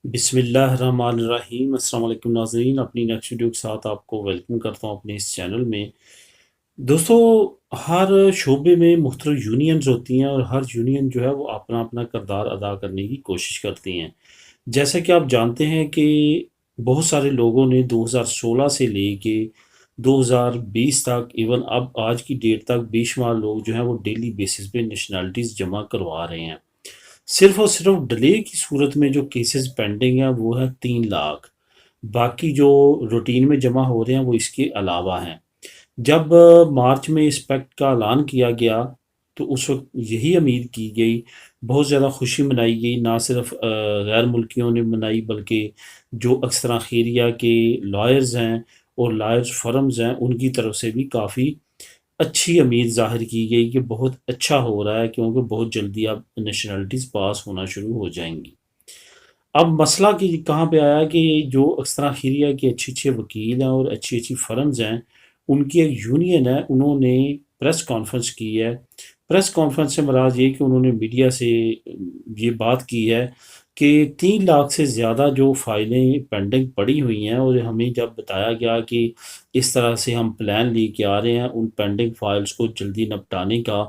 बिस्मिल्लाहिर्रहमानिर्रहीम अस्सलाम वालेकुम नाज़रीन। अपनी नेक्स्ट वीडियो के साथ आपको वेलकम करता हूँ अपने इस चैनल में। दोस्तों, हर शोबे में मुख्तलिफ यूनियंस होती हैं और हर यूनियन जो है वो अपना अपना किरदार अदा करने की कोशिश करती हैं। जैसा कि आप जानते हैं कि बहुत सारे लोगों ने 2016 से लेके 2020 तक, इवन अब आज की डेट तक बेशुमार लोग जो हैं वो डेली बेसिस पे नेशनैलिटीज़ जमा करवा रहे हैं। सिर्फ और सिर्फ डिले की सूरत में जो केसेस पेंडिंग हैं वो है 3 लाख। बाकी जो रूटीन में जमा हो रहे हैं वो इसके अलावा हैं। जब मार्च में इस पैक्ट का ऐलान किया गया तो उस वक्त यही उम्मीद की गई, बहुत ज़्यादा खुशी मनाई गई, ना सिर्फ गैर मुल्कियों ने मनाई बल्कि जो अक्सर खैरिया के लॉयर्स हैं और लॉयर्स फर्म्स हैं उनकी तरफ से भी काफ़ी अच्छी उम्मीद ज़ाहिर की गई कि बहुत अच्छा हो रहा है, क्योंकि बहुत जल्दी अब नेशनलिटीज़ पास होना शुरू हो जाएंगी। अब मसला कि कहाँ पे आया कि जो अक्सर खैरिया के अच्छे अच्छे वकील हैं और अच्छी अच्छी फर्म्स हैं, उनकी एक यूनियन है, उन्होंने प्रेस कॉन्फ्रेंस की है। प्रेस कॉन्फ्रेंस से मुराद ये कि उन्होंने मीडिया से ये बात की है कि 3 लाख से ज़्यादा जो फाइलें पेंडिंग पड़ी हुई हैं, और हमें जब बताया गया कि इस तरह से हम प्लान लेके आ रहे हैं उन पेंडिंग फाइल्स को जल्दी निपटाने का,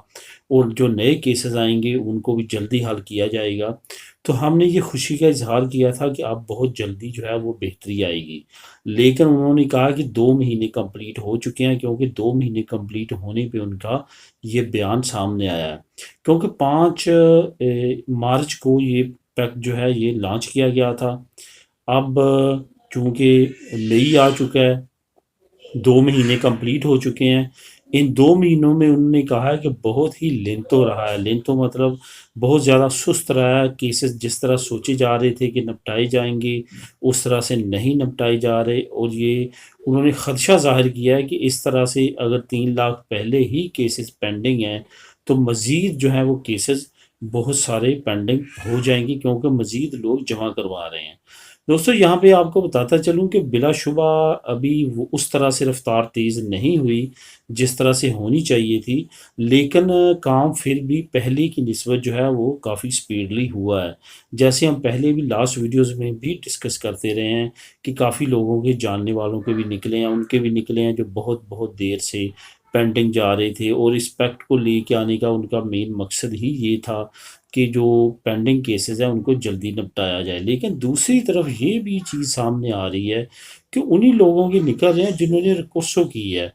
और जो नए केसेस आएंगे उनको भी जल्दी हल किया जाएगा, तो हमने ये खुशी का इजहार किया था कि अब बहुत जल्दी जो है वो बेहतरी आएगी। लेकिन उन्होंने कहा कि 2 महीने कंप्लीट हो चुके हैं, क्योंकि 2 महीने कंप्लीट होने पे उनका ये बयान सामने आया है। क्योंकि 5 मार्च को ये पैक्ट जो है ये लॉन्च किया गया था। अब चूँकि मई आ चुका है, 2 महीने कंप्लीट हो चुके हैं। इन 2 महीनों में उन्होंने कहा है कि बहुत ही लेंथो रहा है। लेंथो मतलब बहुत ज़्यादा सुस्त रहा है। केसेस जिस तरह सोचे जा रहे थे कि निपटाए जाएंगे, उस तरह से नहीं निपटाए जा रहे, और ये उन्होंने ख़दशा ज़ाहिर किया है कि इस तरह से अगर 3 लाख पहले ही केसेस पेंडिंग हैं तो मज़ीद जो है वो केसेस बहुत सारे पेंडिंग हो जाएंगे, क्योंकि मज़ीद लोग जमा करवा रहे हैं। दोस्तों, यहाँ पे आपको बताता चलूँ कि बिलाशुबा अभी वो उस तरह से रफ्तार तेज़ नहीं हुई जिस तरह से होनी चाहिए थी, लेकिन काम फिर भी पहले की निस्बत जो है वो काफ़ी स्पीडली हुआ है। जैसे हम पहले भी लास्ट वीडियोस में भी डिस्कस करते रहे हैं कि काफ़ी लोगों के जानने वालों के भी निकले हैं, उनके भी निकले हैं जो बहुत बहुत देर से पेंडिंग जा रहे थे, और इस पैक्ट को लेके आने का उनका मेन मकसद ही ये था कि जो पेंडिंग केसेस हैं उनको जल्दी निपटाया जाए। लेकिन दूसरी तरफ ये भी चीज़ सामने आ रही है कि उन्हीं लोगों के निकल रहे हैं जिन्होंने रिकुर्सो की है।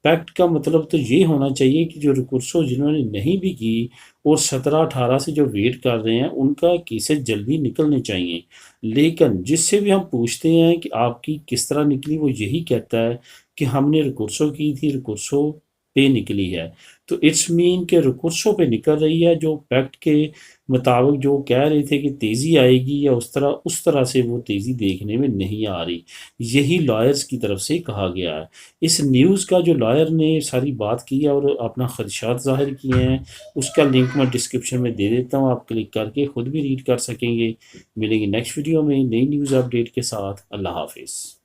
पैक्ट का मतलब तो ये होना चाहिए कि जो रिकुर्सो जिन्होंने नहीं भी की और 17-18 से जो वेट कर रहे हैं उनका केसेस जल्दी निकलने चाहिए। लेकिन जिससे भी हम पूछते हैं कि आपकी किस तरह निकली, वो यही कहता है कि हमने रिकुर्सो की थी, रिकुर्सो पे निकली है। तो इट्स मीन के रिकुर्सो पे निकल रही है। जो पैक्ट के मुताबिक जो कह रहे थे कि तेज़ी आएगी या उस तरह से वो तेज़ी देखने में नहीं आ रही। यही लॉयर्स की तरफ से कहा गया है। इस न्यूज़ का जो लॉयर ने सारी बात की है और अपना ख़दशात ज़ाहिर किए हैं, उसका लिंक मैं डिस्क्रिप्शन में दे देता हूँ, आप क्लिक करके ख़ुद भी रीड कर सकेंगे। मिलेंगे नेक्स्ट वीडियो में नई न्यूज़ अपडेट के साथ। अल्लाह हाफिज़।